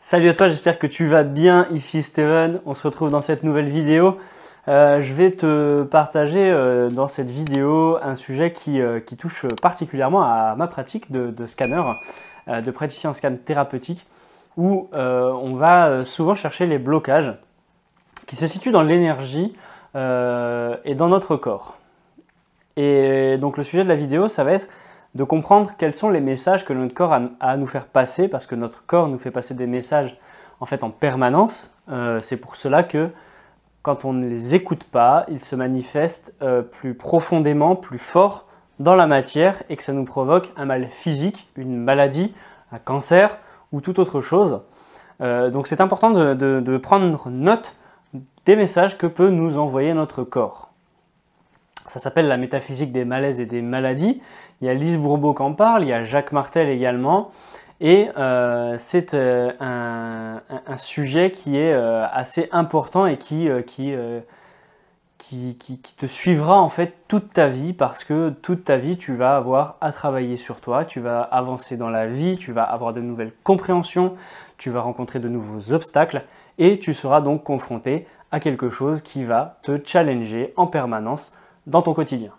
Salut à toi, j'espère que tu vas bien. Ici Steven, on se retrouve dans cette nouvelle vidéo. Je vais te partager dans cette vidéo un sujet qui touche particulièrement à ma pratique de scanner, de praticien en scan thérapeutique, où on va souvent chercher les blocages qui se situent dans l'énergie et dans notre corps. Et donc le sujet de la vidéo, ça va être de comprendre quels sont les messages que notre corps a à nous faire passer, parce que notre corps nous fait passer des messages en fait en permanence. C'est pour cela que quand on ne les écoute pas, ils se manifestent plus profondément, plus fort dans la matière et que ça nous provoque un mal physique, une maladie, un cancer ou toute autre chose. Donc c'est important de prendre note des messages que peut nous envoyer notre corps. Ça s'appelle la métaphysique des malaises et des maladies. Il y a Lise Bourbeau qui en parle, il y a Jacques Martel également. Et c'est un sujet qui est assez important et qui te suivra en fait toute ta vie, parce que toute ta vie tu vas avoir à travailler sur toi, tu vas avancer dans la vie, tu vas avoir de nouvelles compréhensions, tu vas rencontrer de nouveaux obstacles et tu seras donc confronté à quelque chose qui va te challenger en permanence dans ton quotidien.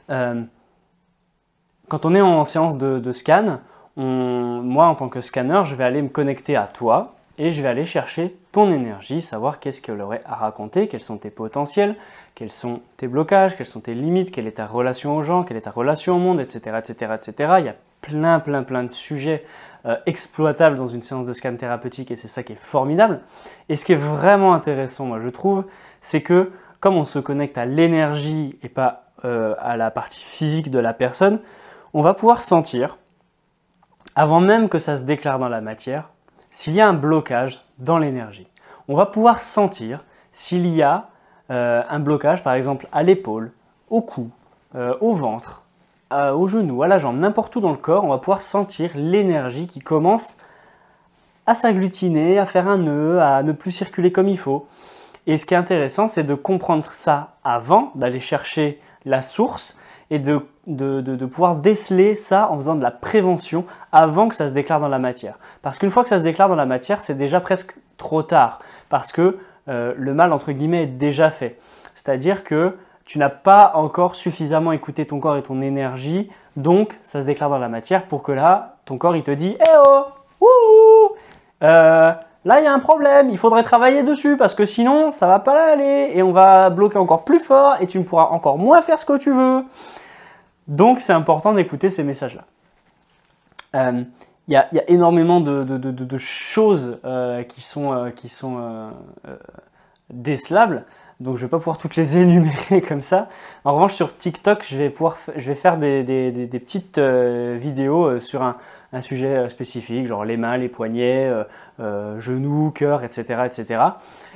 Quand on est en séance de scan, moi en tant que scanner, je vais aller me connecter à toi et je vais aller chercher ton énergie, savoir qu'est-ce qu'elle aurait à raconter, quels sont tes potentiels, quels sont tes blocages, quelles sont tes limites, quelle est ta relation aux gens, quelle est ta relation au monde, etc. etc., etc. Il y a plein de sujets exploitables dans une séance de scan thérapeutique et c'est ça qui est formidable. Et ce qui est vraiment intéressant, moi je trouve, c'est que comme on se connecte à l'énergie et pas à la partie physique de la personne, on va pouvoir sentir, avant même que ça se déclare dans la matière, s'il y a un blocage dans l'énergie. On va pouvoir sentir s'il y a un blocage, par exemple à l'épaule, au cou, au ventre, au genou, à la jambe, n'importe où dans le corps. On va pouvoir sentir l'énergie qui commence à s'agglutiner, à faire un nœud, à ne plus circuler comme il faut. Et ce qui est intéressant, c'est de comprendre ça avant, d'aller chercher la source et de pouvoir déceler ça en faisant de la prévention avant que ça se déclare dans la matière. Parce qu'une fois que ça se déclare dans la matière, c'est déjà presque trop tard, parce que le mal, entre guillemets, est déjà fait. C'est-à-dire que tu n'as pas encore suffisamment écouté ton corps et ton énergie, donc ça se déclare dans la matière pour que là, ton corps il te dit « Eh oh, wouhou, là, il y a un problème, il faudrait travailler dessus parce que sinon, ça va pas aller et on va bloquer encore plus fort et tu ne pourras encore moins faire ce que tu veux. » Donc, c'est important d'écouter ces messages-là. Il y a énormément de choses qui sont décelables, donc je ne vais pas pouvoir toutes les énumérer comme ça. En revanche, sur TikTok, je vais faire des petites vidéos sur un sujet spécifique, genre les mains, les poignets, genoux, cœur, etc., etc.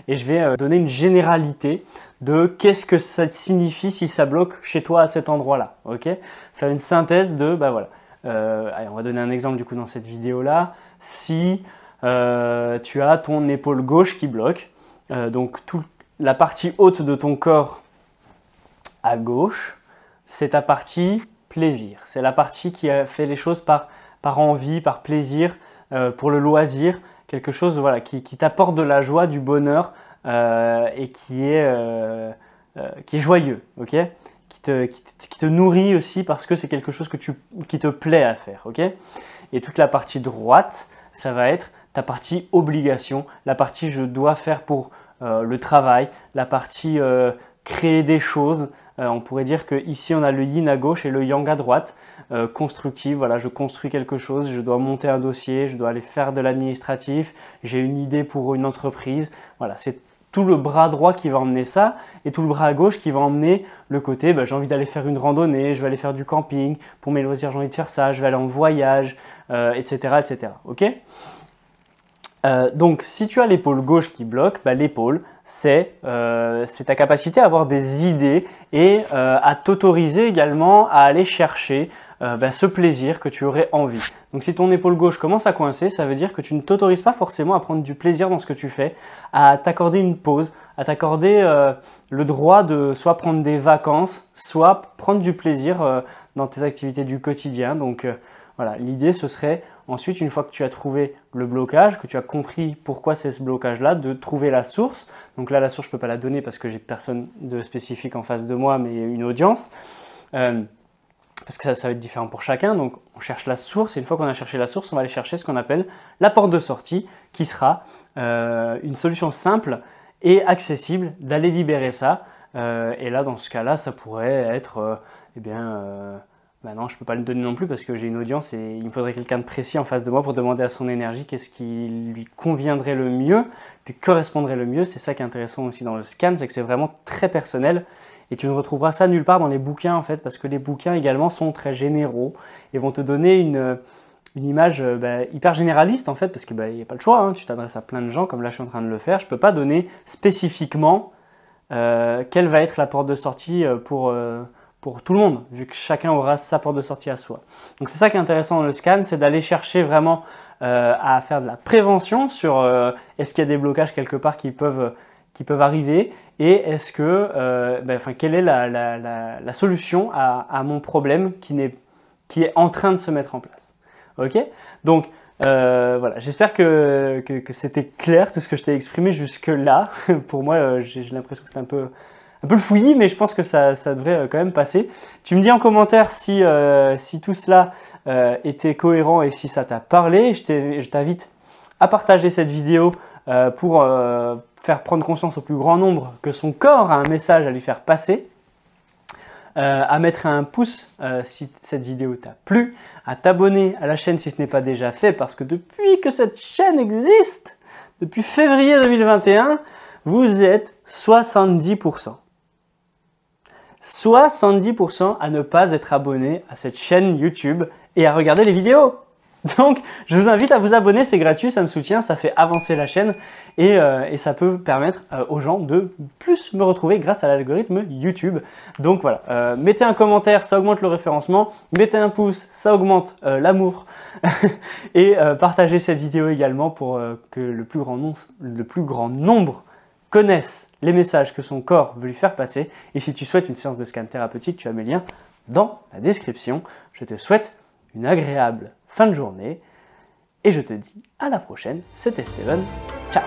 Et je vais donner une généralité de qu'est-ce que ça signifie si ça bloque chez toi à cet endroit-là. Okay, faire une synthèse de, bah voilà. Allez, on va donner un exemple du coup dans cette vidéo-là. Si tu as ton épaule gauche qui bloque, donc toute la partie haute de ton corps à gauche, c'est ta partie plaisir. C'est la partie qui a fait les choses par envie, par plaisir, pour le loisir, quelque chose voilà, qui t'apporte de la joie, du bonheur et qui est joyeux, okay, qui te nourrit aussi parce que c'est quelque chose qui te plaît à faire. Okay. Et toute la partie droite, ça va être ta partie obligation, la partie je dois faire pour le travail, la partie créer des choses. On pourrait dire qu'ici on a le yin à gauche et le yang à droite, constructif, voilà, je construis quelque chose, je dois monter un dossier, je dois aller faire de l'administratif, j'ai une idée pour une entreprise, voilà, c'est tout le bras droit qui va emmener ça et tout le bras à gauche qui va emmener le côté, j'ai envie d'aller faire une randonnée, je vais aller faire du camping, pour mes loisirs j'ai envie de faire ça, je vais aller en voyage, etc., etc. Ok. Donc, si tu as l'épaule gauche qui bloque, l'épaule, c'est ta capacité à avoir des idées et à t'autoriser également à aller chercher ce plaisir que tu aurais envie. Donc, si ton épaule gauche commence à coincer, ça veut dire que tu ne t'autorises pas forcément à prendre du plaisir dans ce que tu fais, à t'accorder une pause, à t'accorder le droit de soit prendre des vacances, soit prendre du plaisir dans tes activités du quotidien. Donc, voilà, l'idée, ce serait ensuite, une fois que tu as trouvé le blocage, que tu as compris pourquoi c'est ce blocage-là, de trouver la source. Donc là, la source, je ne peux pas la donner parce que j'ai personne de spécifique en face de moi, mais une audience. Parce que ça va être différent pour chacun. Donc, on cherche la source. Et une fois qu'on a cherché la source, on va aller chercher ce qu'on appelle la porte de sortie, qui sera une solution simple et accessible d'aller libérer ça. Et là, dans ce cas-là, ça pourrait être, non, je ne peux pas le donner non plus parce que j'ai une audience et il me faudrait quelqu'un de précis en face de moi pour demander à son énergie qu'est-ce qui lui conviendrait le mieux, lui correspondrait le mieux. C'est ça qui est intéressant aussi dans le scan, c'est que c'est vraiment très personnel. Et tu ne retrouveras ça nulle part dans les bouquins en fait, parce que les bouquins également sont très généraux et vont te donner une image hyper généraliste en fait, parce qu'il n'y a pas le choix, hein. Tu t'adresses à plein de gens, comme là je suis en train de le faire. Je ne peux pas donner spécifiquement quelle va être la porte de sortie pour tout le monde, vu que chacun aura sa porte de sortie à soi. Donc c'est ça qui est intéressant dans le scan, c'est d'aller chercher vraiment à faire de la prévention sur est-ce qu'il y a des blocages quelque part qui peuvent arriver et est-ce que, quelle est la solution à mon problème qui est en train de se mettre en place. Ok? Donc, voilà, j'espère que c'était clair tout ce que je t'ai exprimé jusque-là. Pour moi, j'ai l'impression que c'était un peu le fouillis, mais je pense que ça devrait quand même passer. Tu me dis en commentaire si tout cela était cohérent et si ça t'a parlé. Je t'invite à partager cette vidéo pour faire prendre conscience au plus grand nombre que son corps a un message à lui faire passer, à mettre un pouce si cette vidéo t'a plu, à t'abonner à la chaîne si ce n'est pas déjà fait, parce que depuis que cette chaîne existe, depuis février 2021, vous êtes 70%. 70% à ne pas être abonné à cette chaîne YouTube et à regarder les vidéos. Donc, je vous invite à vous abonner, c'est gratuit, ça me soutient, ça fait avancer la chaîne et ça peut permettre aux gens de plus me retrouver grâce à l'algorithme YouTube. Donc voilà, mettez un commentaire, ça augmente le référencement, mettez un pouce, ça augmente l'amour et partagez cette vidéo également pour que le plus grand nombre connaisse les messages que son corps veut lui faire passer. Et si tu souhaites une séance de scan thérapeutique, tu as mes liens dans la description. Je te souhaite une agréable fin de journée et je te dis à la prochaine. C'était Steven. Ciao!